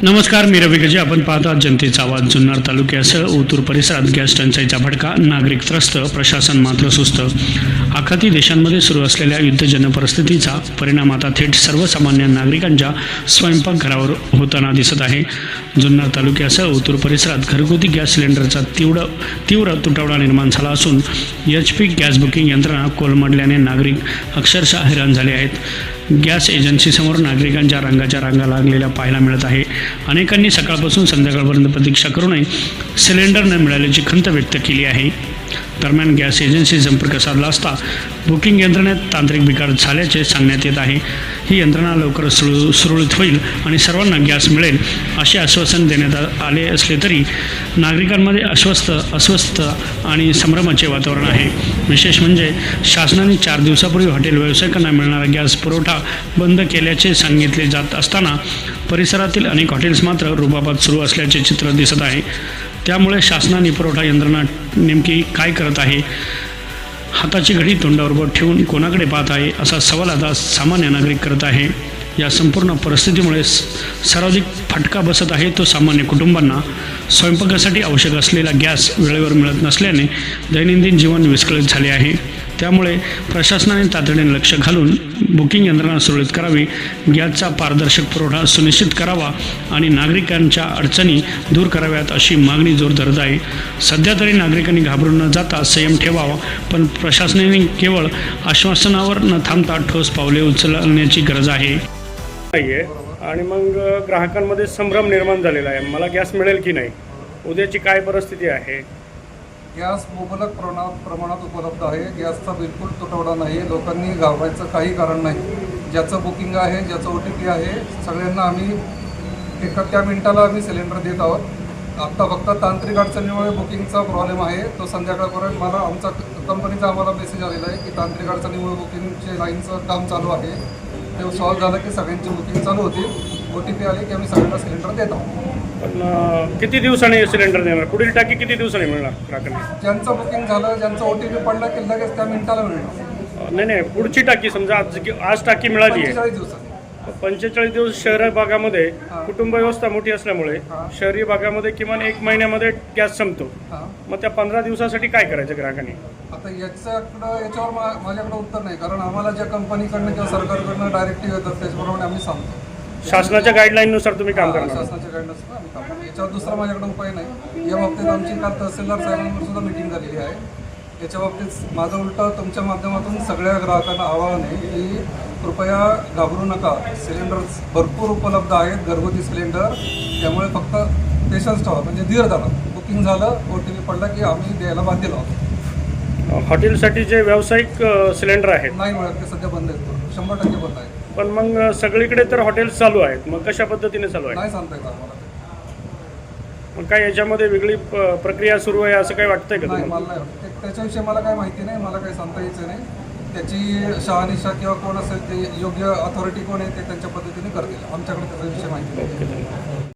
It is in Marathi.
नमस्कार, मी रवी गजे. आपण पाहता जनतेचा आवाज. जुन्नर तालुक्यासह ओतूर परिसरात गॅस टंचाईचा भडका, नागरिक त्रस्त, प्रशासन मात्र सुस्त. आखाती देशांमध्ये सुरू असलेल्या युद्धजन्य परिस्थितीचा परिणाम आता थेट सर्वसामान्य नागरिकांच्या स्वयंपाकघरावर होताना दिसत आहे. जुन्नर तालुक्यासह ओतूर परिसरात घरगुती गॅस सिलेंडरचा तीव्र तुटवडा निर्माण झाला असून HP गॅस बुकिंग यंत्रणा कोलमडल्याने नागरिक अक्षरशः हैराण झाले आहेत. गॅस एजन्सीसमोर नागरिकांच्या रांगा लागलेल्या पाहायला मिळत आहे. अनेकांनी सकाळपासून संध्याकाळपर्यंत प्रतीक्षा करूनही सिलेंडर न मिळाल्याची खंत व्यक्त केली आहे. दरम्यान गॅस एजन्सी संपर्क साधला असता बुकिंग यंत्रणेत तांत्रिक बिघाड झाल्याचे सांगण्यात येत आहे. ही यंत्रणा लवकर सुरळीत होईल आणि सर्वांना गॅस मिळेल असे आश्वासन देण्यात आले असले तरी नागरिकांमध्ये अस्वस्थ आणि संभ्रमाचे वातावरण आहे. विशेष म्हणजे शासनाने 4 दिवसापूर्वी हॉटेल व्यावसायिकांना मिळणारा गॅस पुरवठा बंद केल्याचे सांगितले जात असताना परिसरातील अनेक हॉटेल्स मात्र रुबाबात सुरू असल्याचे चित्र दिसत आहे. त्यामुळे शासनाने पुरवठा यंत्रणा नेमकी काय करत आहे, हाताची घडी तोंडावर बोट ठेवून कोणाकडे पाहत आहे, असा सवाल आता सामान्य नागरिक करत आहे. या संपूर्ण परिस्थितीमुळे सर्वाधिक फटका बसत आहे तो सामान्य कुटुंबांना. स्वयंपाकासाठी आवश्यक असलेला गॅस वेळेवर मिळत नसल्याने दैनंदिन जीवन विस्कळीत झाले आहे. त्यामुळे प्रशासनाने तातडीने लक्ष घालून बुकिंग यंत्रणा सुरळीत करावी, गॅसचा पारदर्शक पुरवठा सुनिश्चित करावा आणि नागरिकांच्या अडचणी दूर कराव्यात अशी मागणी जोर धरत आहे. सध्या तरी नागरिकांनी घाबरून न जाता संयम ठेवावा, पण प्रशासनाने केवळ आश्वासनावर न थांबता ठोस पावले उचलण्याची गरज आहे. आणि मग ग्राहकांमध्ये संभ्रम निर्माण झालेला आहे. मला गॅस मिळेल की नाही, उद्याची काय परिस्थिती आहे. गॅस मुबलक प्रमाणात उपलब्ध आहे. गॅसचा बिलकुल तुटवडा नाही. लोकांनी घाबरायचं काही कारण नाही. ज्याचं बुकिंग आहे, ज्याचं OTP आहे, सगळ्यांना आम्ही त्या मिनिटाला आम्ही सिलेंडर देत आहोत. आत्ता फक्त तांत्रिक अडचणीमुळे बुकिंगचा प्रॉब्लेम आहे. तो संध्याकाळपर्यंत मला आमचा कंपनीचा आम्हाला मेसेज आलेला आहे की तांत्रिक अडचणीमुळे बुकिंगचे लाईनचं काम चालू आहे. ते सॉल्व्ह झालं की सगळ्यांची बुकिंग चालू होती. OTP आली की आम्ही सगळ्यांना सिलेंडर देत आहोत. पण किती दिवसांनी सिलेंडर देणार, पुढील टाकी किती दिवसांनी मिळणार ग्राहकांना. ज्यांचं बुकिंग झालं, ज्यांचं OTP पडला की लगेच त्या मिनिटाला मिळणार. नाही, पुढची टाकी समजा आज टाकी मिळाली आहे 45 दिवसांनी. 45 दिवस शहरी भागामध्ये कुटुंब व्यवस्था मोठी असल्यामुळे शहरी भागामध्ये किमान 1 महिन्यामध्ये गॅस संपतो. मग त्या 15 दिवसासाठी काय करायचं ग्राहकांनी. आता याच्यावर माझ्याकडे उत्तर नाही, कारण आम्हाला ज्या कंपनीकडनं किंवा सरकारकडनं डायरेक्टिव्ह येतात त्याच्याप्रमाणे आम्ही सांगतो. शासनाच्या गाईडलाईननुसार तुम्ही काम करणार. शासनाच्या गाईडलाईन्सनुसार आम्ही काम करतो. याच्यावर दुसरा माझ्याकडे उपाय नाही. या बाबतीत आमची काल तहसीलदार साहेबांवर सुद्धा मीटिंग झालेली आहे. याच्या बाबतीत माझं उलटं तुमच्या माध्यमातून सगळ्या ग्राहकांना आवाहन आहे की कृपया घाबरू नका. सिलेंडर भरपूर उपलब्ध आहेत, घरगुती सिलेंडर. त्यामुळे फक्त पेशन्स ठेवा, म्हणजे धीर धरा. बुकिंग झालं, OTP पडला की आम्ही द्यायला बाध्य आहोत. हॉटेलसाठी जे व्यावसायिक सिलेंडर आहेत नाही मिळत, ते सध्या बंद आहेत, 100% बंद आहेत. पण मग सगळीकडे तर हॉटेल्स चालू आहेत, मग कशा पद्धतीने चालू आहे नाही सांगता येत आम्हाला. मग काय याच्यामध्ये वेगळी प्रक्रिया सुरू आहे असं काही वाटतंय का. नाही, मला नाही वाटतं. त्याच्याविषयी मला काही माहिती नाही, मला काही सांगता यायचं नाही. त्याची शहानिशा किंवा कोण असेल ते योग्य अथॉरिटी कोण आहे ते त्यांच्या पद्धतीने करतील. आमच्याकडे त्याचा विषय माहिती नाही.